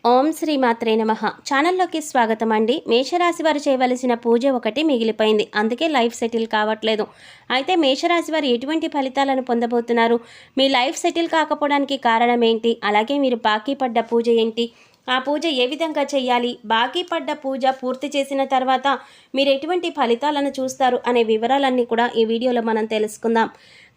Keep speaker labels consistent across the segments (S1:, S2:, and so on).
S1: ఓం శ్రీ మాత్రే నమః. ఛానల్లోకి స్వాగతం అండి. మేషరాశి వారు చేయవలసిన పూజ ఒకటి మిగిలిపోయింది, అందుకే లైఫ్ సెటిల్ కావట్లేదు. అయితే మేషరాశి వారు ఎటువంటి ఫలితాలను పొందబోతున్నారు, మీ లైఫ్ సెటిల్ కాకపోవడానికి కారణం ఏంటి, అలాగే మీరు బాకీ పడ్డ పూజ ఏంటి, ఆ పూజ ఏ విధంగా చేయాలి, బాకీ పడ్డ పూజ పూర్తి చేసిన తర్వాత మీరు ఎటువంటి ఫలితాలను చూస్తారు అనే వివరాలన్నీ కూడా ఈ వీడియోలో మనం తెలుసుకుందాం.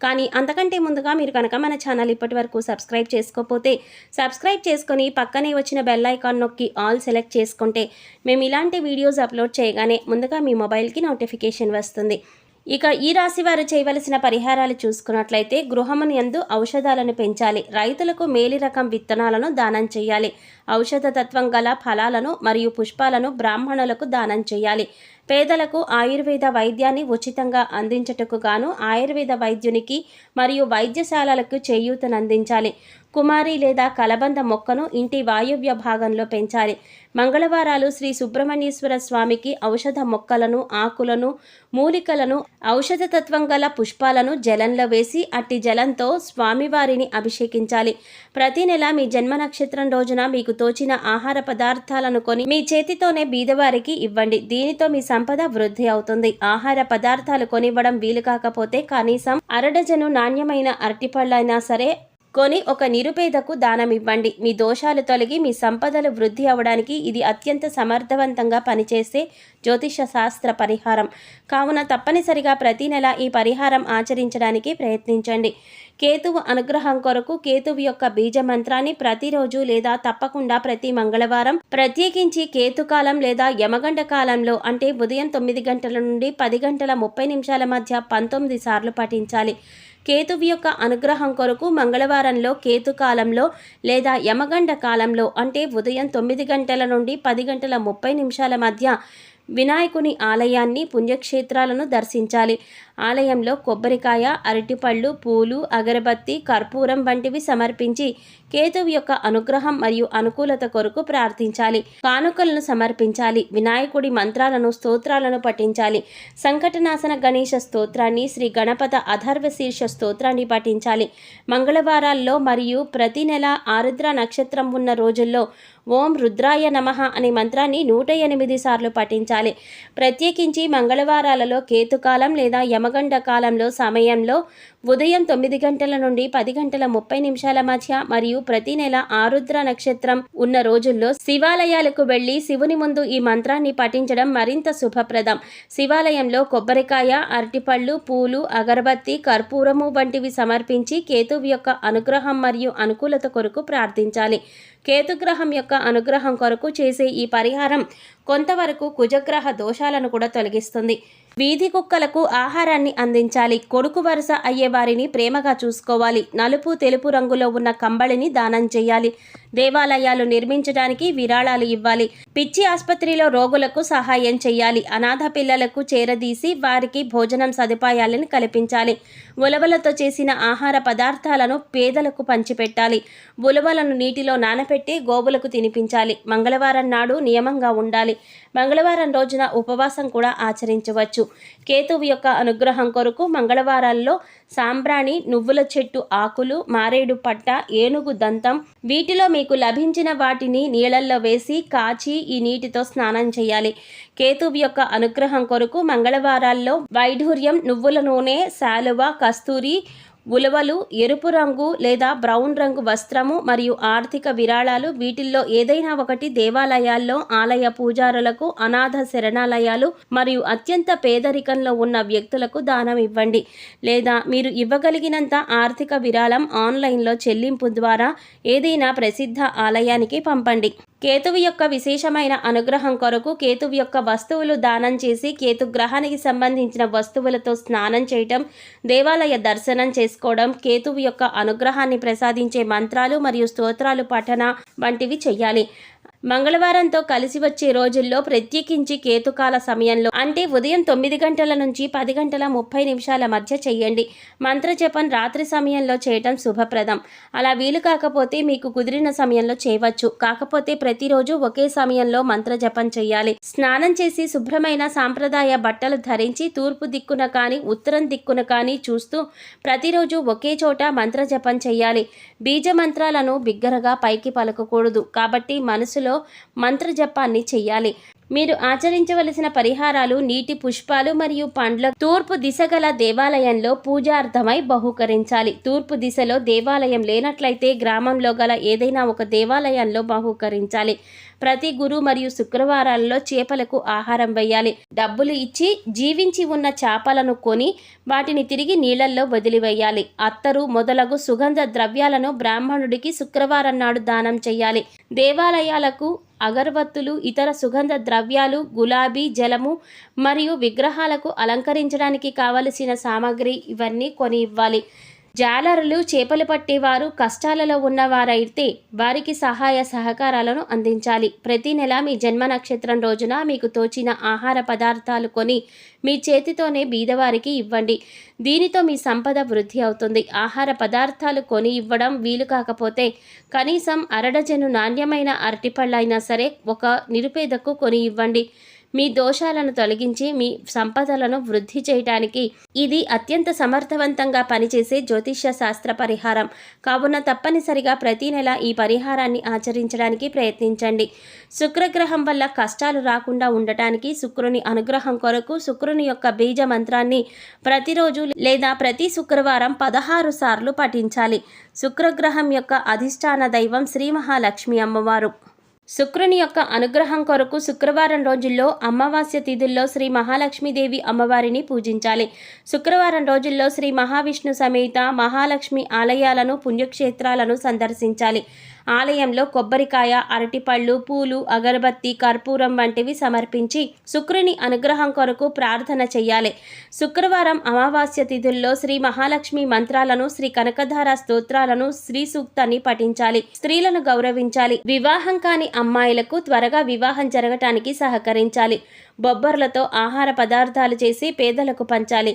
S1: కానీ అంతకంటే ముందుగా మీరు కనుక మన ఛానల్ ఇప్పటి వరకు సబ్స్క్రైబ్ చేసుకోకపోతే సబ్స్క్రైబ్ చేసుకొని పక్కనే వచ్చిన బెల్ ఐకాన్ నొక్కి ఆల్ సెలెక్ట్ చేసుకుంటే మేము ఇలాంటి వీడియోస్ అప్లోడ్ చేయగానే ముందుగా మీ మొబైల్కి నోటిఫికేషన్ వస్తుంది. ఇక ఈ రాశి వారు చేయవలసిన పరిహారాలు చూసుకున్నట్లయితే గృహమును యందు ఔషధాలను పెంచాలి, రైతులకు మేలి రకం విత్తనాలను దానం చేయాలి, ఔషధ తత్వం గల ఫలాలను మరియు పుష్పాలను బ్రాహ్మణులకు దానం చేయాలి, పేదలకు ఆయుర్వేద వైద్యాన్ని ఉచితంగా అందించటకు గాను ఆయుర్వేద వైద్యునికి మరియు వైద్యశాలలకు చేయూతనందించాలి, కుమారి లేదా కలబంద మొక్కను ఇంటి వాయువ్య భాగంలో పెంచాలి. మంగళవారాలు శ్రీ సుబ్రహ్మణ్యేశ్వర స్వామికి ఔషధ మొక్కలను, ఆకులను, మూలికలను, ఔషధ తత్వం గల పుష్పాలను జలంలో వేసి అట్టి జలంతో స్వామివారిని అభిషేకించాలి. ప్రతి నెల మీ జన్మ నక్షత్రం రోజున మీకు తోచిన ఆహార పదార్థాలను కొని మీ చేతితోనే బీదవారికి ఇవ్వండి. దీనితో మీ సంపద వృద్ధి అవుతుంది. ఆహార పదార్థాలు కొనివ్వడం వీలు కాకపోతే కనీసం అరడజను నాణ్యమైన అరటిపళ్ళైనా సరే కొని ఒక నిరుపేదకు దానమివ్వండి. మీ దోషాలు తొలగి మీ సంపదలు వృద్ధి అవడానికి ఇది అత్యంత సమర్థవంతంగా పనిచేసే జ్యోతిష శాస్త్ర పరిహారం కావున తప్పనిసరిగా ప్రతి నెల ఈ పరిహారం ఆచరించడానికి ప్రయత్నించండి. కేతువు అనుగ్రహం కొరకు కేతువు యొక్క బీజ మంత్రాన్ని ప్రతిరోజు లేదా తప్పకుండా ప్రతి మంగళవారం ప్రత్యేకించి కేతుకాలం లేదా యమగండ కాలంలో అంటే ఉదయం 9 గంటల నుండి 10 గంటల 30 నిమిషాల మధ్య 19 సార్లు పఠించాలి. కేతువు యొక్క అనుగ్రహం కొరకు మంగళవారంలో కేతుకాలంలో లేదా యమగండ కాలంలో అంటే ఉదయం 9 గంటల నుండి 10 గంటల 30 నిమిషాల మధ్య వినాయకుని ఆలయాన్ని, పుణ్యక్షేత్రాలను దర్శించాలి. ఆలయంలో కొబ్బరికాయ, అరటిపళ్ళు, పూలు, అగరబత్తి, కర్పూరం వంటివి సమర్పించి కేతువు యొక్క అనుగ్రహం మరియు అనుకూలత కొరకు ప్రార్థించాలి. కానుకలను సమర్పించాలి. వినాయకుడి మంత్రాలను, స్తోత్రాలను పఠించాలి. సంకటనాశన గణేశ స్తోత్రాన్ని, శ్రీ గణపత అథర్వ శీర్ష స్తోత్రాన్ని పఠించాలి. మంగళవారాల్లో మరియు ప్రతి నెల ఆరుద్ర నక్షత్రం ఉన్న రోజుల్లో ఓం రుద్రాయ నమః అనే మంత్రాన్ని 108 సార్లు పఠించాలి. ప్రత్యేకించి మంగళవారాలలో కేతుకాలం లేదా యమగండ కాలంలో సమయంలో ఉదయం 9 గంటల నుండి 10 గంటల 30 నిమిషాల మధ్య మరియు ప్రతి నెల ఆరుద్ర నక్షత్రం ఉన్న రోజుల్లో శివాలయాలకు వెళ్లి శివుని ముందు ఈ మంత్రాన్ని పఠించడం మరింత శుభప్రదం. శివాలయంలో కొబ్బరికాయ, అరటిపళ్ళు, పూలు, అగరబత్తి, కర్పూరము వంటివి సమర్పించి కేతువు యొక్క అనుగ్రహం మరియు అనుకూలత కొరకు ప్రార్థించాలి. కేతుగ్రహం యొక్క అనుగ్రహం కొరకు చేసే ఈ పరిహారం కొంతవరకు కుజగ్రహ దోషాలను కూడా తొలగిస్తుంది. వీధి కుక్కలకు ఆహారాన్ని అందించాలి. కొడుకు వరుస అయ్యే వారిని ప్రేమగా చూసుకోవాలి. నలుపు, తెలుపు రంగులో ఉన్న కంబళిని దానం చేయాలి. దేవాలయాలు నిర్మించడానికి విరాళాలు ఇవ్వాలి. పిచ్చి ఆసుపత్రిలో రోగులకు సహాయం చేయాలి. అనాథ పిల్లలకు చేరదీసి వారికి భోజనం సదుపాయాలను కల్పించాలి. ఉలవలతో చేసిన ఆహార పదార్థాలను పేదలకు పంచిపెట్టాలి. ఉలవలను నీటిలో నానబెట్టి గోవులకు తినిపించాలి. మంగళవారం నాడు నియమంగా ఉండాలి. మంగళవారం రోజున ఉపవాసం కూడా ఆచరించవచ్చు. కేతువు యొక్క అనుగ్రహం కొరకు మంగళవారాల్లో సాంబ్రాణి, నువ్వుల చెట్టు ఆకులు, మారేడు పట్ట, ఏనుగు దంతం వీటిలో మీకు లభించిన వాటిని నీళ్ళల్లో వేసి కాచి ఈ నీటితో స్నానం చేయాలి. కేతువు యొక్క అనుగ్రహం కొరకు మంగళవారాల్లో వైఢూర్యం, నువ్వుల నూనె, శాలువ, కస్తూరి, ఉలవలు, ఎరుపు రంగు లేదా బ్రౌన్ రంగు వస్త్రము మరియు ఆర్థిక విరాళాలు వీటిల్లో ఏదైనా ఒకటి దేవాలయాల్లో, ఆలయ పూజారులకు, అనాథ శరణాలయాలు మరియు అత్యంత పేదరికంలో ఉన్న వ్యక్తులకు దానం ఇవ్వండి. లేదా మీరు ఇవ్వగలిగినంత ఆర్థిక విరాళం ఆన్లైన్లో చెల్లింపు ద్వారా ఏదైనా ప్రసిద్ధ ఆలయానికి పంపండి. కేతువు యొక్క విశేషమైన అనుగ్రహం కొరకు కేతువు యొక్క వస్తువులు దానం చేసి కేతుగ్రహానికి సంబంధించిన వస్తువులతో స్నానం చేయటం, దేవాలయ దర్శనం చేసుకోవడం, కేతువు యొక్క అనుగ్రహాన్ని ప్రసాదించే మంత్రాలు మరియు స్తోత్రాలు పఠన వంటివి చెయ్యాలి. మంగళవారంతో కలిసి వచ్చే రోజుల్లో ప్రత్యేకించి కేతుకాల సమయంలో అంటే ఉదయం 9 గంటల నుంచి 10 గంటల 30 నిమిషాల మధ్య చేయండి. మంత్రజపం రాత్రి సమయంలో చేయటం శుభప్రదం. అలా వీలు కాకపోతే మీకు కుదిరిన సమయంలో చేయవచ్చు. కాకపోతే ప్రతిరోజు ఒకే సమయంలో మంత్రజపం చేయాలి. స్నానం చేసి శుభ్రమైన సాంప్రదాయ బట్టలు ధరించి తూర్పు దిక్కున కానీ ఉత్తరం దిక్కున కానీ చూస్తూ ప్రతిరోజు ప్రతిరోజు ఒకే చోట మంత్రజపం చేయాలి. బీజ మంత్రాలను బిగ్గరగా పైకి పలకకూడదు, కాబట్టి మనసులో మంత్రజపాన్ని చెయ్యాలి. మీరు ఆచరించవలసిన పరిహారాలు: నీటి పుష్పాలు మరియు పండ్ల తూర్పు దిశ గల దేవాలయంలో పూజార్థమై బహూకరించాలి. తూర్పు దిశలో దేవాలయం లేనట్లయితే గ్రామంలో గల ఏదైనా ఒక దేవాలయంలో బహూకరించాలి. ప్రతి గురు మరియు శుక్రవారాలలో చేపలకు ఆహారం వేయాలి. డబ్బులు ఇచ్చి జీవించి ఉన్న చేపలను కొని వాటిని తిరిగి నీళ్లలో వదిలివేయాలి. అత్తరు మొదలగు సుగంధ ద్రవ్యాలను బ్రాహ్మణుడికి శుక్రవారం నాడు దానం చేయాలి. దేవాలయాలకు అగరవత్తులు, ఇతర సుగంధ ద్రవ్యాలు, గులాబీ జలము మరియు విగ్రహాలకు అలంకరించడానికి కావలసిన సామాగ్రి ఇవన్నీ కొని ఇవ్వాలి. జాలరులు, చేపలు పట్టేవారు కష్టాలలో ఉన్నవారైతే వారికి సహాయ సహకారాలను అందించాలి. ప్రతి నెల మీ జన్మ నక్షత్రం రోజున మీకు తోచిన ఆహార పదార్థాలు కొని మీ చేతితోనే బీదవారికి ఇవ్వండి. దీనితో మీ సంపద వృద్ధి అవుతుంది. ఆహార పదార్థాలు కొని ఇవ్వడం వీలు కాకపోతే కనీసం అరడజను నాణ్యమైన అరటిపళ్ళైనా సరే ఒక నిరుపేదకు కొని ఇవ్వండి. మీ దోషాలను తొలగించి మీ సంపదలను వృద్ధి చేయడానికి ఇది అత్యంత సమర్థవంతంగా పనిచేసే జ్యోతిష్య శాస్త్ర పరిహారం. కావున తప్పనిసరిగా ప్రతి నెల ఈ పరిహారాన్ని ఆచరించడానికి ప్రయత్నించండి. శుక్రగ్రహం వల్ల కష్టాలు రాకుండా ఉండటానికి శుక్రుని అనుగ్రహం కొరకు శుక్రుని యొక్క బీజ మంత్రాన్ని ప్రతిరోజు లేదా ప్రతి శుక్రవారం 16 సార్లు పఠించాలి. శుక్రగ్రహం యొక్క అధిష్టాన దైవం శ్రీ మహాలక్ష్మి అమ్మవారు. శుక్రుని యొక్క అనుగ్రహం కొరకు శుక్రవారం రోజుల్లో అమావాస్య తిథుల్లో శ్రీ మహాలక్ష్మీదేవి అమ్మవారిని పూజించాలి. శుక్రవారం రోజుల్లో శ్రీ మహావిష్ణు సమేత మహాలక్ష్మి ఆలయాలను, పుణ్యక్షేత్రాలను సందర్శించాలి. ఆలయంలో కొబ్బరికాయ, అరటిపళ్ళు, పూలు, అగరబత్తి, కర్పూరం వంటివి సమర్పించి శుక్రుని అనుగ్రహం కొరకు ప్రార్థన చెయ్యాలి. శుక్రవారం అమావాస్య తిథుల్లో శ్రీ మహాలక్ష్మి మంత్రాలను, శ్రీ కనకధార స్తోత్రాలను, శ్రీ సూక్తాన్ని పఠించాలి. స్త్రీలను గౌరవించాలి. వివాహం కాని అమ్మాయిలకు త్వరగా వివాహం జరగటానికి సహకరించాలి. బొబ్బర్లతో ఆహార పదార్థాలు చేసి పేదలకు పంచాలి.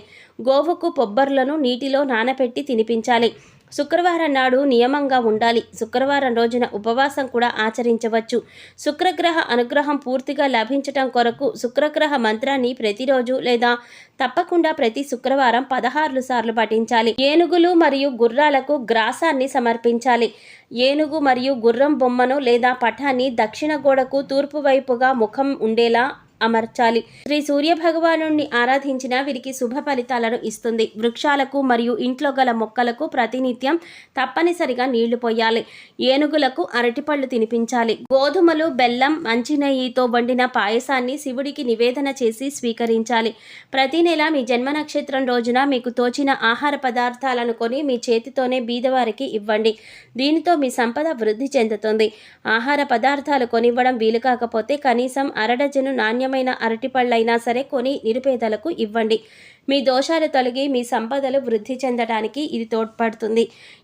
S1: గోవుకు బొబ్బర్లను నీటిలో నానబెట్టి తినిపించాలి. శుక్రవారం నాడు నియమంగా ఉండాలి. శుక్రవారం రోజున ఉపవాసం కూడా ఆచరించవచ్చు. శుక్రగ్రహ అనుగ్రహం పూర్తిగా లభించటం కొరకు శుక్రగ్రహ మంత్రాన్ని ప్రతిరోజు లేదా తప్పకుండా ప్రతి శుక్రవారం 16 సార్లు పఠించాలి. ఏనుగులు మరియు గుర్రాలకు గ్రాసాన్ని సమర్పించాలి. ఏనుగు మరియు గుర్రం బొమ్మను లేదా పటాన్ని దక్షిణ గోడకు తూర్పు వైపుగా ముఖం ఉండేలా అమర్చాలి. శ్రీ సూర్య భగవానుడిని ఆరాధించిన వీరికి శుభ ఫలితాలను ఇస్తుంది. వృక్షాలకు మరియు ఇంట్లో గల మొక్కలకు ప్రతినిత్యం తప్పనిసరిగా నీళ్లు పోయాలి. ఏనుగులకు అరటిపళ్ళు తినిపించాలి. గోధుమలు, బెల్లం, మంచి నెయ్యితో వండిన పాయసాన్ని శివుడికి నివేదన చేసి స్వీకరించాలి. ప్రతి నెల మీ జన్మ నక్షత్రం రోజున మీకు తోచిన ఆహార పదార్థాలను కొని మీ చేతితోనే బీదవారికి ఇవ్వండి. దీనితో మీ సంపద వృద్ధి చెందుతుంది. ఆహార పదార్థాలు కొనివ్వడం వీలు కాకపోతే కనీసం అరడజను నాణ్యమైన అరటిపళ్ళైనా సరే కొని నిరుపేదలకు ఇవ్వండి. మీ దోషాలు తొలగి మీ సంపదలు వృద్ధి చెందడానికి ఇది తోడ్పడుతుంది.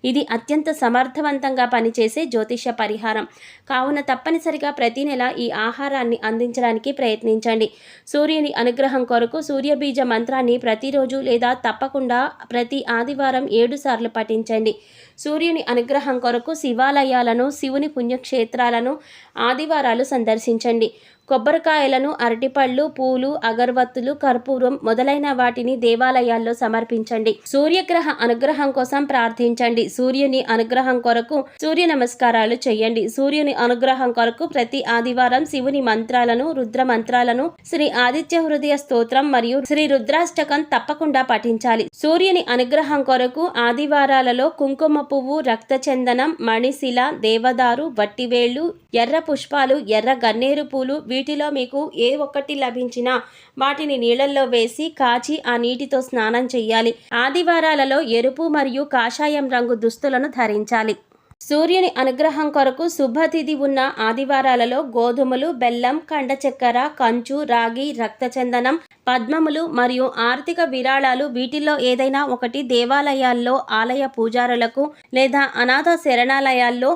S1: ఇది అత్యంత సమర్థవంతంగా పనిచేసే జ్యోతిష పరిహారం. కావున తప్పనిసరిగా ప్రతి నెల ఈ ఆహారాన్ని అందించడానికి ప్రయత్నించండి. సూర్యుని అనుగ్రహం కొరకు సూర్యబీజ మంత్రాన్ని ప్రతిరోజు లేదా తప్పకుండా ప్రతి ఆదివారం 7 సార్లు పఠించండి. సూర్యుని అనుగ్రహం కొరకు శివాలయాలను, శివుని పుణ్యక్షేత్రాలను ఆదివారాలు సందర్శించండి. కొబ్బరికాయలను, అరటిపళ్ళు, పూలు, అగరవత్తులు, కర్పూరం మొదలైన వాటిని దేవాలయాల్లో సమర్పించండి. సూర్యగ్రహ అనుగ్రహం కోసం ప్రార్థించండి. సూర్యుని అనుగ్రహం కొరకు సూర్య నమస్కారాలు చేయండి. సూర్యుని అనుగ్రహం కొరకు ప్రతి ఆదివారం శివుని మంత్రాలను, రుద్ర మంత్రాలను, శ్రీ ఆదిత్య హృదయ స్తోత్రం మరియు శ్రీ రుద్రాష్టకం తప్పకుండా పఠించాలి. సూర్యుని అనుగ్రహం కొరకు ఆదివారాలలో కుంకుమ పువ్వు, రక్తచందనం, మణిశిల, దేవదారు, వట్టివేళ్లు, ఎర్ర పుష్పాలు, ఎర్ర గన్నేరు పూలు వీటిలో మీకు ఏ ఒక్కటి లభించినా వాటిని నీళ్లలో వేసి కాచి ఆ నీటితో స్నానం చేయాలి. ఆదివారాలలో ఎరుపు మరియు కాషాయం రంగు దుస్తులను ధరించాలి. సూర్యుని అనుగ్రహం కొరకు శుభతిథి ఉన్న ఆదివారాలలో గోధుమలు, బెల్లం, కండ చక్కెర, కంచు, రాగి, రక్తచందనం, పద్మములు మరియు ఆర్థిక విరాళాలు వీటిల్లో ఏదైనా ఒకటి దేవాలయాల్లో, ఆలయ పూజారులకు లేదా అనాథ శరణాలయాల్లో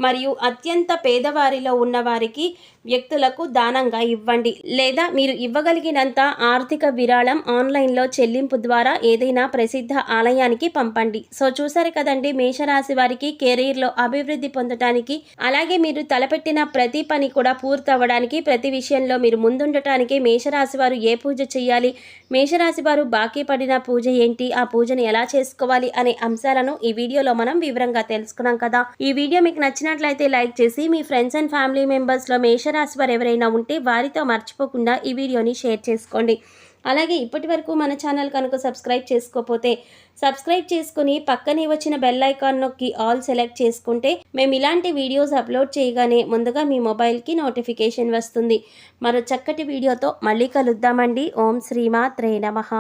S1: మరియు అత్యంత పేదవారిలో ఉన్నవారికి వ్యక్తులకు దానంగా ఇవ్వండి. లేదా మీరు ఇవ్వగలిగినంత ఆర్థిక విరాళం ఆన్లైన్లో చెల్లింపు ద్వారా ఏదైనా ప్రసిద్ధ ఆలయానికి పంపండి. సో చూసారు కదండి, మేషరాశి వారికి కెరీర్లో అభివృద్ధి పొందడానికి, అలాగే మీరు తలపెట్టిన ప్రతి పని కూడా పూర్తవ్వడానికి, ప్రతి విషయంలో మీరు ముందుండటానికి మేషరాశి వారు ఏ పూజ చేయాలి, మేషరాశి వారు బాకీ పడిన పూజ ఏంటి, ఆ పూజను ఎలా చేసుకోవాలి అనే అంశాలను ఈ వీడియోలో మనం వివరంగా తెలుసుకున్నాం కదా. ఈ వీడియో మీకు నచ్చినట్లయితే లైక్ చేసి మీ ఫ్రెండ్స్ అండ్ ఫ్యామిలీ మెంబర్స్లో మేషరాశి వారు ఎవరైనా ఉంటే వారితో మర్చిపోకుండా ఈ వీడియోని షేర్ చేసుకోండి. అలాగే ఇప్పటి వరకు మన ఛానల్ కనుక సబ్స్క్రైబ్ చేసుకోకపోతే సబ్స్క్రైబ్ చేసుకుని పక్కనే వచ్చిన బెల్ ఐకాన్ నొక్కి ఆల్ సెలెక్ట్ చేసుకుంటే మేము ఇలాంటి వీడియోస్ అప్లోడ్ చేయగానే ముందుగా మీ మొబైల్కి నోటిఫికేషన్ వస్తుంది. మరో చక్కటి వీడియోతో మళ్ళీ కలుద్దామండి. ఓం శ్రీమాత్రే నమః.